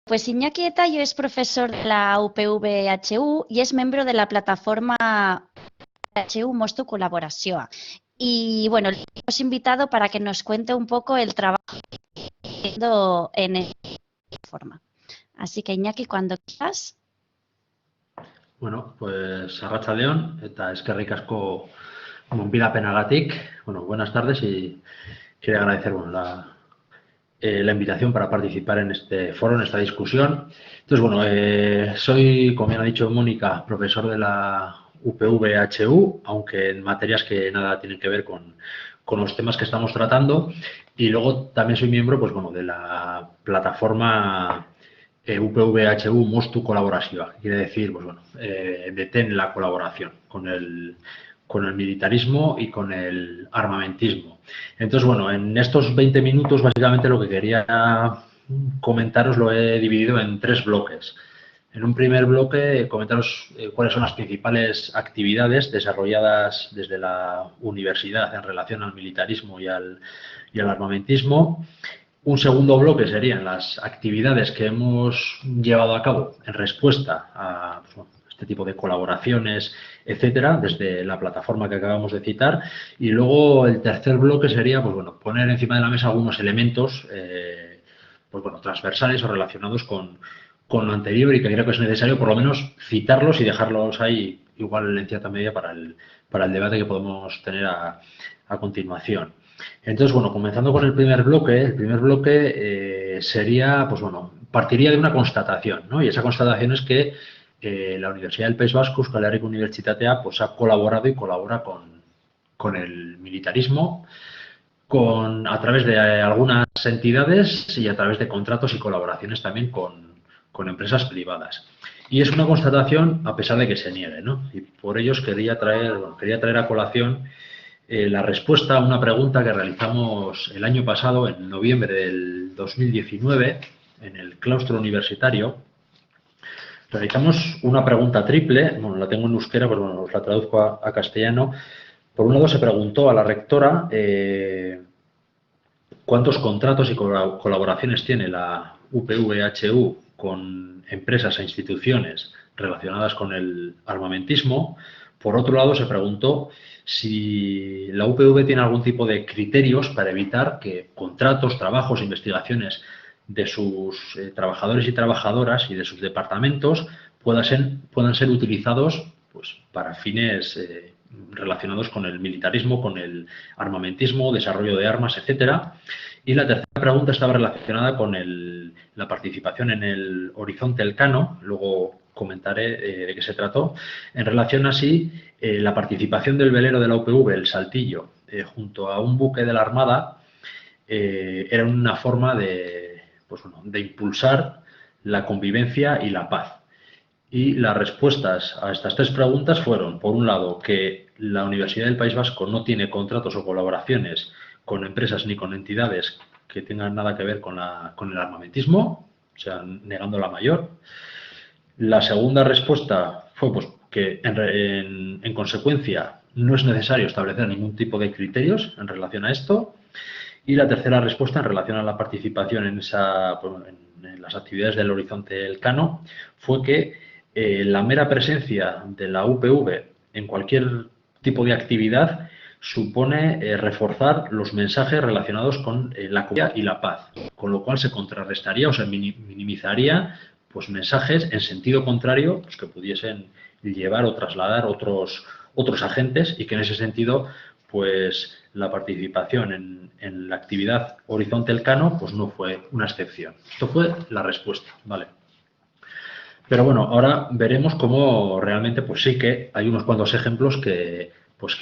Pues Iñaki Etayo es profesor de la UPV-HU y es miembro de la plataforma HU Mostu Colaboración. Y bueno, le hemos invitado para que nos cuente un poco el trabajo que está haciendo en esta plataforma. Así que Iñaki, cuando quieras. Bueno, pues arratsaldeon eta eskerrik asko gonbidapenagatik. Bueno, buenas tardes y quiero agradecer la invitación para participar en este foro, en esta discusión. Entonces, bueno, soy, como bien ha dicho Mónica, profesor de la UPV-HU, aunque en materias que nada tienen que ver con los temas que estamos tratando. Y luego también soy miembro, pues bueno, de la plataforma UPV-HU Mostu Colaboración. Quiere decir, pues bueno, detén la colaboración con el militarismo y con el armamentismo. Entonces, bueno, en estos 20 minutos básicamente lo que quería comentaros lo he dividido en 3 bloques. En un primer bloque comentaros cuáles son las principales actividades desarrolladas desde la universidad en relación al militarismo y al armamentismo. Un segundo bloque serían las actividades que hemos llevado a cabo en respuesta a este tipo de colaboraciones, etcétera, desde la plataforma que acabamos de citar. Y luego el tercer bloque sería, pues bueno, poner encima de la mesa algunos elementos, pues bueno, transversales o relacionados con lo anterior y que creo que es necesario por lo menos citarlos y dejarlos ahí igual en cierta medida para el debate que podemos tener a continuación. Entonces, bueno, comenzando con el primer bloque sería, pues bueno, partiría de una constatación, ¿no? Y esa constatación es que la Universidad del País Vasco, Euskal Herriko Unibertsitatea, pues ha colaborado y colabora con el militarismo, a través de algunas entidades y a través de contratos y colaboraciones también con empresas privadas. Y es una constatación a pesar de que se niegue, ¿no? Y por ello quería traer a colación la respuesta a una pregunta que realizamos el año pasado, en noviembre del 2019, en el claustro universitario. Realizamos una pregunta triple, bueno, la tengo en euskera, pero bueno, os la traduzco a castellano. Por un lado se preguntó a la rectora cuántos contratos y colaboraciones tiene la UPV-HU con empresas e instituciones relacionadas con el armamentismo. Por otro lado, se preguntó si la UPV tiene algún tipo de criterios para evitar que contratos, trabajos, investigaciones de sus trabajadores y trabajadoras y de sus departamentos puedan ser utilizados pues, para fines relacionados con el militarismo, con el armamentismo, desarrollo de armas, etcétera. Y la tercera pregunta estaba relacionada con la participación en el Horizonte Elcano, luego comentaré de qué se trató, en relación así la participación del velero de la UPV, el Saltillo, junto a un buque de la Armada, era una forma pues bueno, de impulsar la convivencia y la paz. Y las respuestas a estas 3 preguntas fueron, por un lado, que la Universidad del País Vasco no tiene contratos o colaboraciones con empresas ni con entidades que tengan nada que ver con el armamentismo, o sea, negando la mayor. La segunda respuesta fue pues, que, en consecuencia, no es necesario establecer ningún tipo de criterios en relación a esto. Y la tercera respuesta, en relación a la participación en las actividades del Horizonte Elcano, fue que la mera presencia de la UPV en cualquier tipo de actividad supone reforzar los mensajes relacionados con la comunidad y la paz, con lo cual se contrarrestaría o se minimizaría pues, mensajes en sentido contrario pues, que pudiesen llevar o trasladar otros agentes y que en ese sentido pues la participación en la actividad Horizonte Elcano pues no fue una excepción. Esto fue la respuesta, ¿vale? Pero bueno, ahora veremos cómo realmente pues sí que hay unos cuantos ejemplos que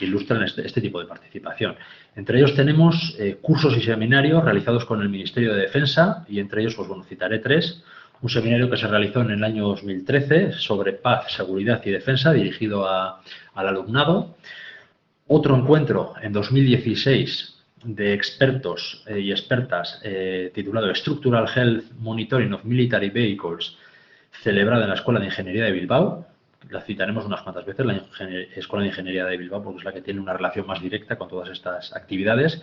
ilustran este tipo de participación. Entre ellos tenemos cursos y seminarios realizados con el Ministerio de Defensa y entre ellos, pues bueno, citaré 3. Un seminario que se realizó en el año 2013 sobre paz, seguridad y defensa dirigido al alumnado. Otro encuentro en 2016 de expertos y expertas titulado Structural Health Monitoring of Military Vehicles, celebrada en la Escuela de Ingeniería de Bilbao. La citaremos unas cuantas veces, la Escuela de Ingeniería de Bilbao, porque es la que tiene una relación más directa con todas estas actividades.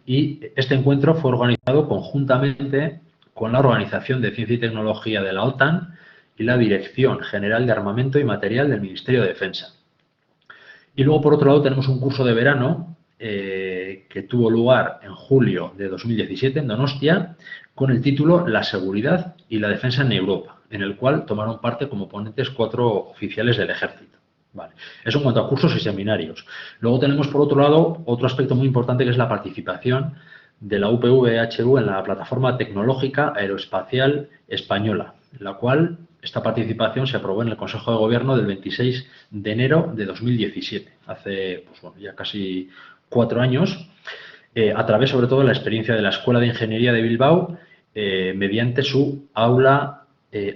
Y este encuentro fue organizado conjuntamente con la Organización de Ciencia y Tecnología de la OTAN y la Dirección General de Armamento y Material del Ministerio de Defensa. Y luego, por otro lado, tenemos un curso de verano que tuvo lugar en julio de 2017 en Donostia con el título La seguridad y la defensa en Europa, en el cual tomaron parte como ponentes 4 oficiales del Ejército. Vale. Eso en cuanto a cursos y seminarios. Luego tenemos, por otro lado, otro aspecto muy importante que es la participación de la UPV-HU en la Plataforma Tecnológica Aeroespacial Española, la cual esta participación se aprobó en el Consejo de Gobierno del 26 de enero de 2017, hace pues, bueno, ya casi 4 años, a través sobre todo de la experiencia de la Escuela de Ingeniería de Bilbao, mediante su aula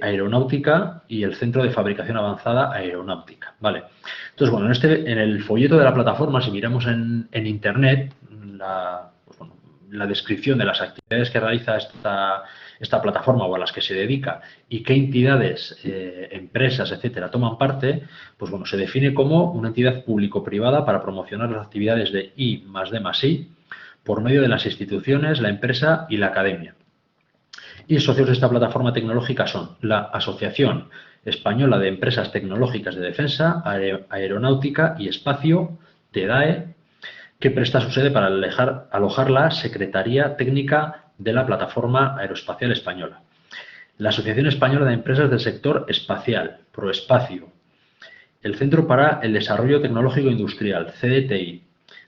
aeronáutica y el Centro de Fabricación Avanzada Aeronáutica. Vale. Entonces, bueno, en el folleto de la plataforma, si miramos en Internet, la descripción de las actividades que realiza esta plataforma o a las que se dedica y qué entidades, empresas, etcétera, toman parte, pues bueno, se define como una entidad público-privada para promocionar las actividades de I+D+I por medio de las instituciones, la empresa y la academia. Y socios de esta plataforma tecnológica son la Asociación Española de Empresas Tecnológicas de Defensa, Aeronáutica y Espacio, TEDAE, que presta su sede para alojar la Secretaría Técnica de la Plataforma Aeroespacial Española. La Asociación Española de Empresas del Sector Espacial, Proespacio. El Centro para el Desarrollo Tecnológico Industrial, CDTI,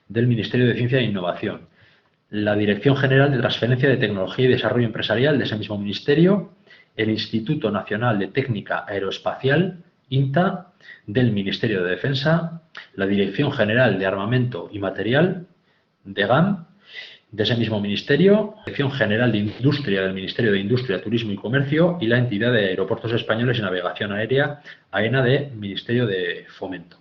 del Ministerio de Ciencia e Innovación. La Dirección General de Transferencia de Tecnología y Desarrollo Empresarial de ese mismo ministerio, el Instituto Nacional de Técnica Aeroespacial, INTA, del Ministerio de Defensa, la Dirección General de Armamento y Material, DGAM, de ese mismo ministerio, la Dirección General de Industria del Ministerio de Industria, Turismo y Comercio y la Entidad de Aeropuertos Españoles y Navegación Aérea, AENA, del Ministerio de Fomento.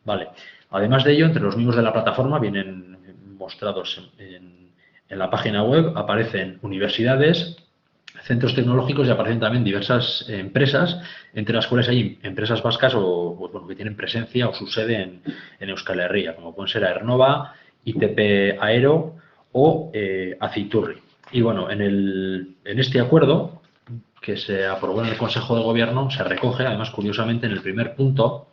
Vale. Además de ello, entre los miembros de la plataforma vienen mostrados en la página web, aparecen universidades, centros tecnológicos y aparecen también diversas empresas, entre las cuales hay empresas vascas o bueno, que tienen presencia o su sede en Euskal Herria, como pueden ser Aernova, ITP Aero o Aciturri. Y bueno, en este acuerdo que se aprobó en el Consejo de Gobierno se recoge, además curiosamente en el primer punto,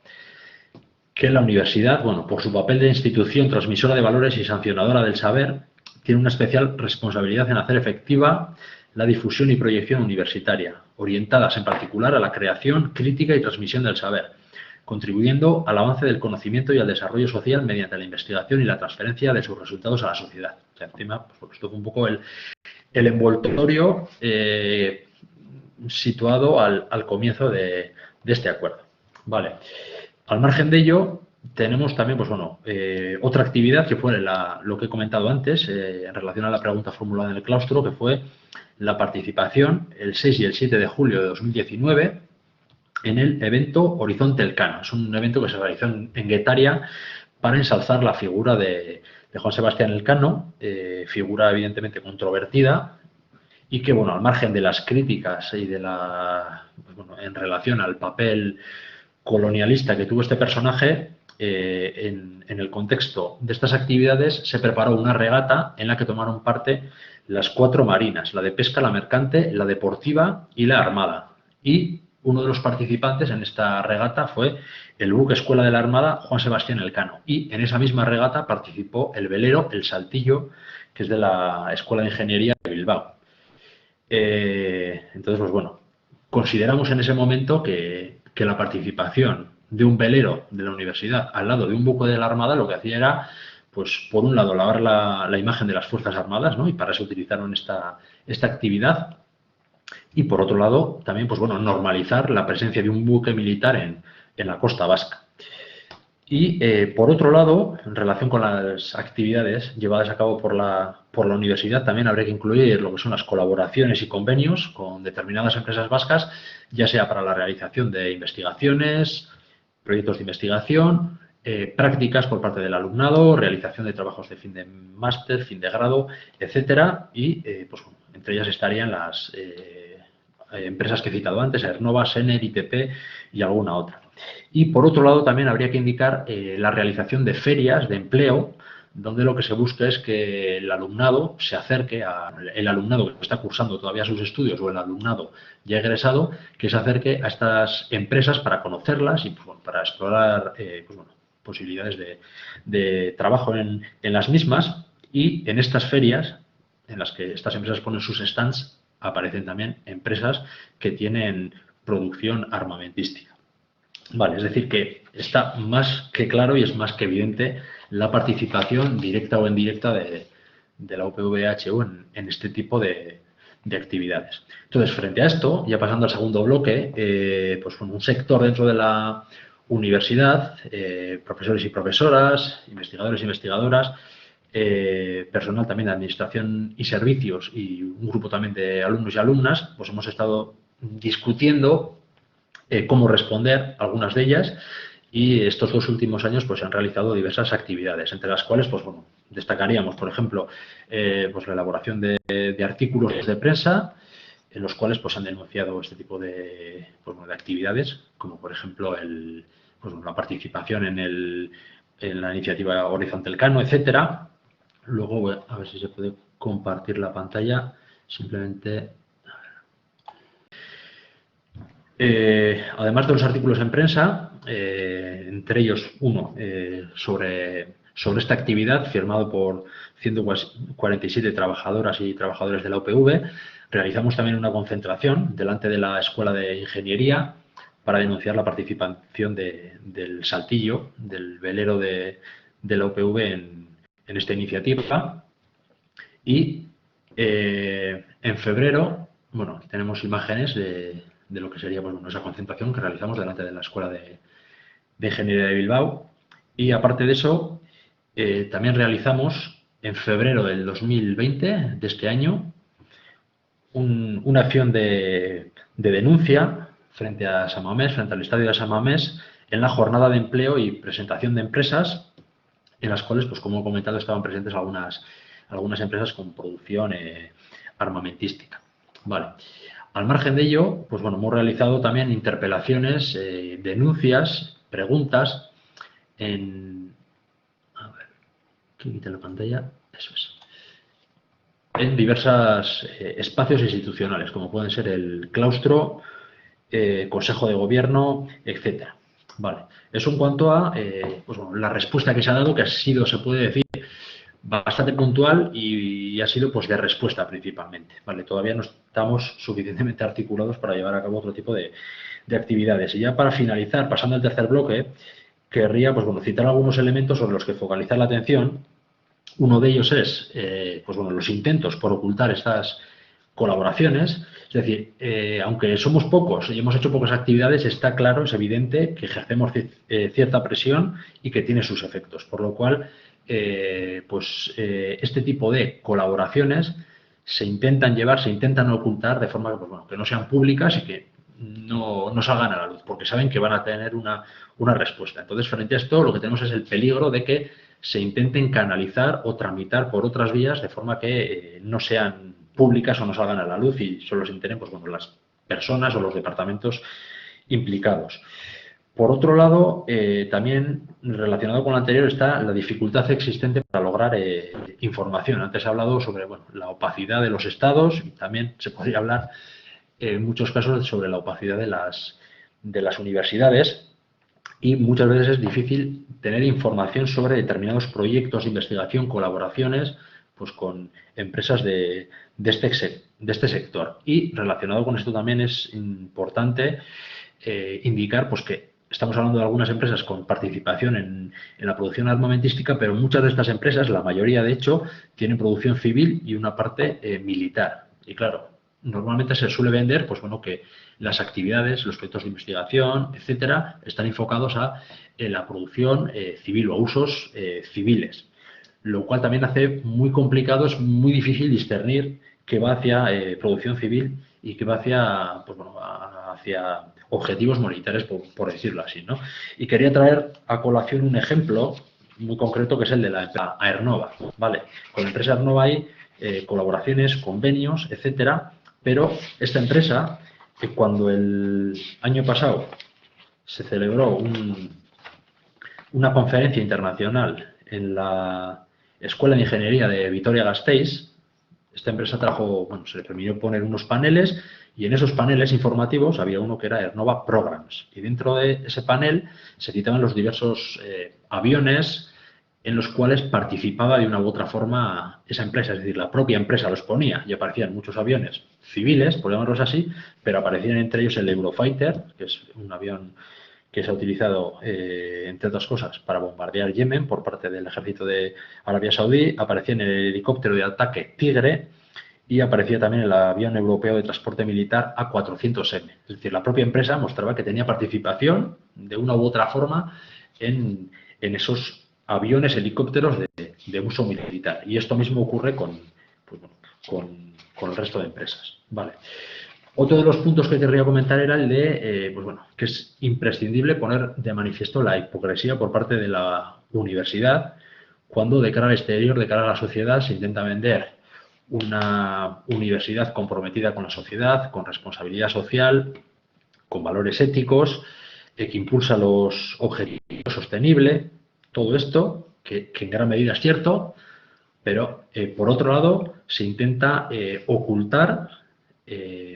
que la universidad, bueno, por su papel de institución transmisora de valores y sancionadora del saber, tiene una especial responsabilidad en hacer efectiva la difusión y proyección universitaria, orientadas en particular a la creación, crítica y transmisión del saber, contribuyendo al avance del conocimiento y al desarrollo social mediante la investigación y la transferencia de sus resultados a la sociedad. O sea, encima, pues esto fue un poco el envoltorio situado al comienzo de este acuerdo. Vale. Al margen de ello, tenemos también, pues bueno, otra actividad que fue lo que he comentado antes, en relación a la pregunta formulada en el claustro, que fue la participación el 6 y el 7 de julio de 2019 en el evento Horizonte Elcano. Es un evento que se realizó en Guetaria para ensalzar la figura de Juan Sebastián Elcano, figura evidentemente controvertida y que, bueno, al margen de las críticas y de en relación al papel colonialista que tuvo este personaje, en el contexto de estas actividades se preparó una regata en la que tomaron parte las 4 marinas, la de pesca, la mercante, la deportiva y la armada. Y uno de los participantes en esta regata fue el buque escuela de la Armada Juan Sebastián Elcano. Y en esa misma regata participó el velero El Saltillo, que es de la Escuela de Ingeniería de Bilbao. Entonces, pues bueno, consideramos en ese momento que la participación de un velero de la universidad al lado de un buque de la Armada lo que hacía era, pues por un lado, lavar la imagen de las Fuerzas Armadas, ¿no? Y para eso utilizaron esta actividad. Y por otro lado, también, pues bueno, normalizar la presencia de un buque militar en la costa vasca. Y por otro lado, en relación con las actividades llevadas a cabo por la universidad, también habría que incluir lo que son las colaboraciones y convenios con determinadas empresas vascas, ya sea para la realización de investigaciones, proyectos de investigación, prácticas por parte del alumnado, realización de trabajos de fin de máster, fin de grado, etcétera. Y pues entre ellas estarían las empresas que he citado antes, Aernova, Sener, ITP y alguna otra. Y por otro lado también habría que indicar la realización de ferias de empleo donde lo que se busca es que el alumnado se acerque el alumnado que está cursando todavía sus estudios o el alumnado ya egresado, que se acerque a estas empresas para conocerlas y pues, bueno, para explorar pues, bueno, posibilidades de trabajo en las mismas. Y en estas ferias, en las que estas empresas ponen sus stands, aparecen también empresas que tienen producción armamentística. Vale, es decir, que está más que claro y es más que evidente la participación directa o indirecta de la UPV-EHU en este tipo de actividades. Entonces, frente a esto, ya pasando al segundo bloque, pues bueno, un sector dentro de la universidad, profesores y profesoras, investigadores e investigadoras, personal también de administración y servicios y un grupo también de alumnos y alumnas, pues hemos estado discutiendo cómo responder a algunas de ellas, y estos 2 últimos años pues se han realizado diversas actividades, entre las cuales pues bueno, destacaríamos, por ejemplo, pues la elaboración de artículos de prensa en los cuales pues han denunciado este tipo de, pues, bueno, de actividades, como por ejemplo pues, la participación en la iniciativa Horizonte Elcano, etcétera. Luego, a ver si se puede compartir la pantalla, simplemente. Además de los artículos en prensa, entre ellos uno sobre esta actividad, firmado por 147 trabajadoras y trabajadores de la UPV, realizamos también una concentración delante de la Escuela de Ingeniería para denunciar la participación del Saltillo, del velero de la UPV en esta iniciativa. Y en febrero, bueno, tenemos imágenes de lo que sería pues, bueno, esa concentración que realizamos delante de la Escuela de Ingeniería de Bilbao. Y aparte de eso, también realizamos en febrero del 2020, de este año, una acción de denuncia frente a San Mamés, frente al estadio de San Mamés, en la jornada de empleo y presentación de empresas, en las cuales, pues como he comentado, estaban presentes algunas empresas con producción armamentística. Vale. Al margen de ello, pues bueno, hemos realizado también interpelaciones, denuncias, preguntas a ver, aquí quita la pantalla, eso es. En diversos espacios institucionales, como pueden ser el claustro, Consejo de Gobierno, etcétera. Vale. Eso en cuanto a pues bueno, la respuesta que se ha dado, que ha sido, se puede decir, bastante puntual y ha sido pues de respuesta principalmente. Vale, todavía no estamos suficientemente articulados para llevar a cabo otro tipo de actividades. Y ya para finalizar, pasando al tercer bloque, querría pues, bueno, citar algunos elementos sobre los que focalizar la atención. Uno de ellos es pues, bueno, los intentos por ocultar estas colaboraciones. Es decir, aunque somos pocos y hemos hecho pocas actividades, está claro, es evidente que ejercemos cierta presión y que tiene sus efectos. Por lo cual, este tipo de colaboraciones se intentan llevar, se intentan ocultar de forma que, pues, bueno, que no sean públicas y que no salgan a la luz, porque saben que van a tener una respuesta. Entonces, frente a esto, lo que tenemos es el peligro de que se intenten canalizar o tramitar por otras vías de forma que no sean públicas o no salgan a la luz y solo se enteren pues, bueno, las personas o los departamentos implicados. Por otro lado, también relacionado con lo anterior está la dificultad existente para lograr información. Antes he hablado sobre bueno, la opacidad de los estados y también se podría hablar en muchos casos sobre la opacidad de las universidades, y muchas veces es difícil tener información sobre determinados proyectos de investigación, colaboraciones pues con empresas de este sector. Y relacionado con esto también es importante indicar pues, que estamos hablando de algunas empresas con participación en la producción armamentística, pero muchas de estas empresas, la mayoría de hecho, tienen producción civil y una parte militar. Y claro, normalmente se suele vender pues, bueno, que las actividades, los proyectos de investigación, etcétera, están enfocados a la producción civil o a usos civiles, lo cual también hace muy complicado, es muy difícil discernir qué va hacia producción civil y qué va hacia, pues, bueno, hacia objetivos militares, por decirlo así, ¿no? Y quería traer a colación un ejemplo muy concreto que es el de la empresa Aernova, ¿vale? Con la empresa Aernova hay colaboraciones, convenios, etcétera, pero esta empresa, que cuando el año pasado se celebró una conferencia internacional en la Escuela de Ingeniería de Vitoria-Gasteiz. Esta empresa trajo, bueno, se le permitió poner unos paneles y en esos paneles informativos había uno que era Aernnova Programs. Y dentro de ese panel se citaban los diversos aviones en los cuales participaba de una u otra forma esa empresa. Es decir, la propia empresa los ponía y aparecían muchos aviones civiles, por llamarlos así, pero aparecían entre ellos el Eurofighter, que es un avión que se ha utilizado, entre otras cosas, para bombardear Yemen por parte del ejército de Arabia Saudí. Aparecía en el helicóptero de ataque Tigre y aparecía también el avión europeo de transporte militar A400M. Es decir, la propia empresa mostraba que tenía participación de una u otra forma en esos aviones, helicópteros de uso militar. Y esto mismo ocurre con, pues bueno, con el resto de empresas. Vale. Otro de los puntos que querría comentar era el de, pues bueno, que es imprescindible poner de manifiesto la hipocresía por parte de la universidad cuando de cara al exterior, de cara a la sociedad, se intenta vender una universidad comprometida con la sociedad, con responsabilidad social, con valores éticos, que impulsa los objetivos sostenibles, todo esto, que en gran medida es cierto, pero por otro lado se intenta ocultar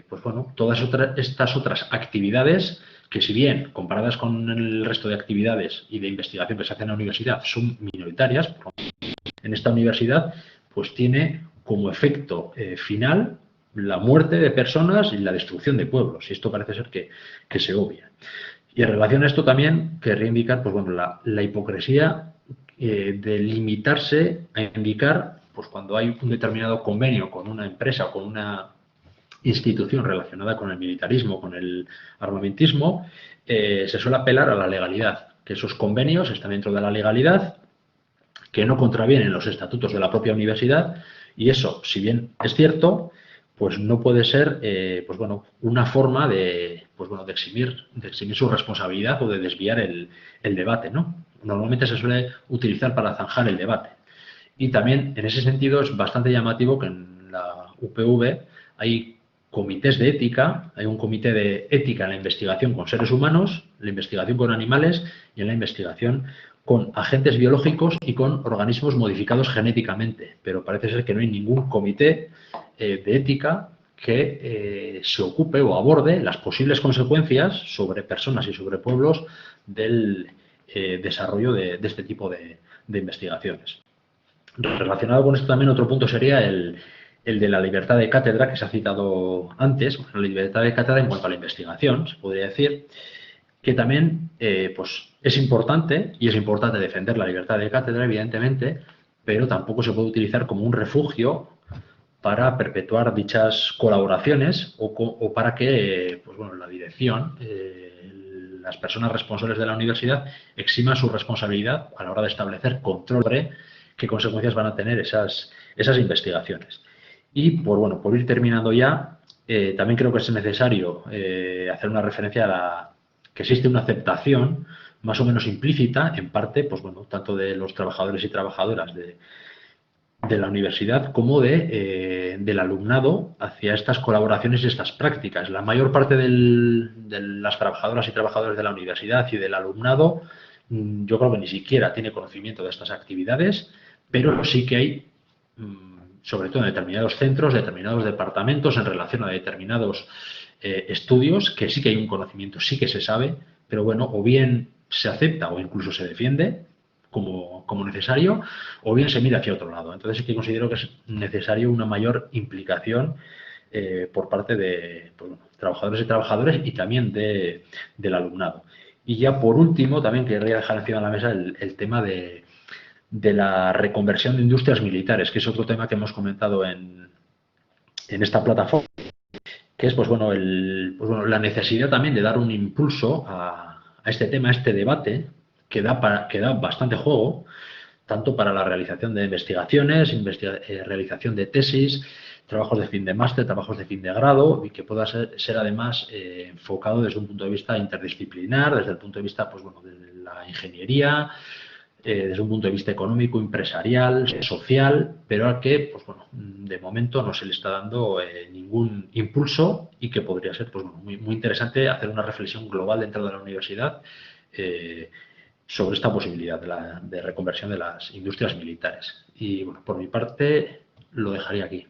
pues bueno, todas estas otras actividades que, si bien comparadas con el resto de actividades y de investigación que se hace en la universidad son minoritarias, en esta universidad pues tiene como efecto final la muerte de personas y la destrucción de pueblos. Y esto parece ser que se obvia. Y en relación a esto también querría indicar pues bueno, la hipocresía de limitarse a indicar pues cuando hay un determinado convenio con una empresa o con una institución relacionada con el militarismo, con el armamentismo, se suele apelar a la legalidad, que esos convenios están dentro de la legalidad, que no contravienen los estatutos de la propia universidad, y eso, si bien es cierto, pues no puede ser pues bueno, una forma de, pues bueno, de eximir su responsabilidad o de desviar el debate, ¿no? Normalmente se suele utilizar para zanjar el debate. Y también, en ese sentido, es bastante llamativo que en la UPV hay comités de ética, hay un comité de ética en la investigación con seres humanos, la investigación con animales y en la investigación con agentes biológicos y con organismos modificados genéticamente. Pero parece ser que no hay ningún comité de ética que se ocupe o aborde las posibles consecuencias sobre personas y sobre pueblos del desarrollo de este tipo de investigaciones. Relacionado con esto también otro punto sería el de la libertad de cátedra que se ha citado antes, la libertad de cátedra en cuanto a la investigación, se podría decir, que también pues es importante, y es importante defender la libertad de cátedra, evidentemente, pero tampoco se puede utilizar como un refugio para perpetuar dichas colaboraciones o para que pues bueno, la dirección, las personas responsables de la universidad, eximan su responsabilidad a la hora de establecer control sobre qué consecuencias van a tener esas investigaciones. Y por ir terminando ya, también creo que es necesario hacer una referencia a que existe una aceptación más o menos implícita, en parte, pues bueno, tanto de los trabajadores y trabajadoras de la universidad como del alumnado hacia estas colaboraciones y estas prácticas. La mayor parte de las trabajadoras y trabajadores de la universidad y del alumnado, yo creo que ni siquiera tiene conocimiento de estas actividades, pero sí que hay, sobre todo en determinados centros, determinados departamentos, en relación a determinados estudios, que sí que hay un conocimiento, sí que se sabe, pero bueno, o bien se acepta o incluso se defiende como necesario, o bien se mira hacia otro lado. Entonces sí que considero que es necesario una mayor implicación por parte de pues, bueno, trabajadores y trabajadoras y también del alumnado. Y ya por último, también querría dejar encima de la mesa el tema de la reconversión de industrias militares, que es otro tema que hemos comentado en esta plataforma, que es pues bueno, la necesidad también de dar un impulso a este tema, a este debate, que da bastante juego, tanto para la realización de investigaciones, realización de tesis, trabajos de fin de máster, trabajos de fin de grado, y que pueda ser además enfocado desde un punto de vista interdisciplinar, desde el punto de vista pues bueno, de la ingeniería, desde un punto de vista económico, empresarial, social, pero al que, pues bueno, de momento no se le está dando ningún impulso y que podría ser pues, bueno, muy interesante hacer una reflexión global dentro de la universidad sobre esta posibilidad de reconversión de las industrias militares. Y bueno, por mi parte lo dejaría aquí.